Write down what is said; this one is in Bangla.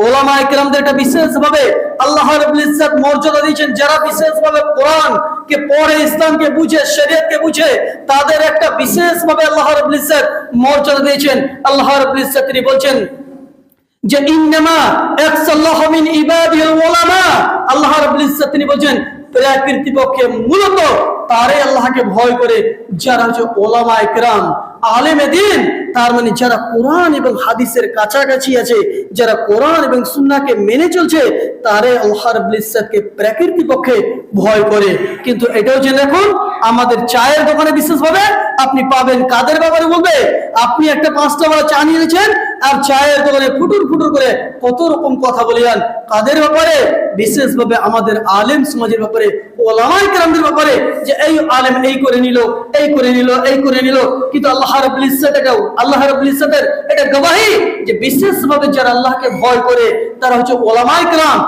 ওলামায়ে কেরামদের একটা বিশেষভাবে আল্লাহ রাব্বুল ইজ্জত মর্যাদা দিয়েছেন, যারা বিশেষভাবে কোরআনকে পড়ে, ইসলামকে বুঝে, শরীয়তকে বুঝে, তাদের একটা বিশেষভাবে আল্লাহ রাব্বুল ইজ্জত মর্যাদা দিয়েছেন। আল্লাহ রাব্বুল ইজ্জত তিনি বলছেন যে ইন্নামা ইয়াখশাল্লাহু মিন ইবাদিল উলামা। আল্লাহ রাব্বুল ইজ্জত তিনি বলছেন প্রকৃতপক্ষে মূলত তারাই আল্লাহকে ভয় করে যারা হচ্ছে ওলামায়ে কেরাম, আলেমে দ্বীন। তার মানে যারা কোরআন এবং হাদিসের কাছাকাছি আছে, যারা কোরআন এবং সুন্নাহকে মেনে চলছে, তারাই আল্লাহ রাব্বুল ইজ্জতকে প্রকৃতপক্ষে ভয় করে। কিন্তু এটাও জেনে রাখুন, আমাদের চায়ের দোকানে বিশেষভাবে আপনি পাবেন কাদের ব্যাপারে বলবে, আপনি একটা 5 টাকা চা নিয়েছেন আর চায়ের দোকানে ফুটুর ফুটুর করে কত রকম কথা বলিয়ান, কাদের ব্যাপারে? বিশেষভাবে আমাদের আলেম সমাজের ব্যাপারে, ওলামায়ে কেরামদের ব্যাপারে, যে এই আলেম এই করে নিল, এই করে নিল, এই করে নিল। কিন্তু আল্লাহ রাব্বুল ইজ্জত আল্লাহ রাব্বুল ইজ্জতের এটা গবাহি যে বিশেষভাবে যারা আল্লাহকে ভয় করে তারা হচ্ছে ওলামায়ে কেরাম।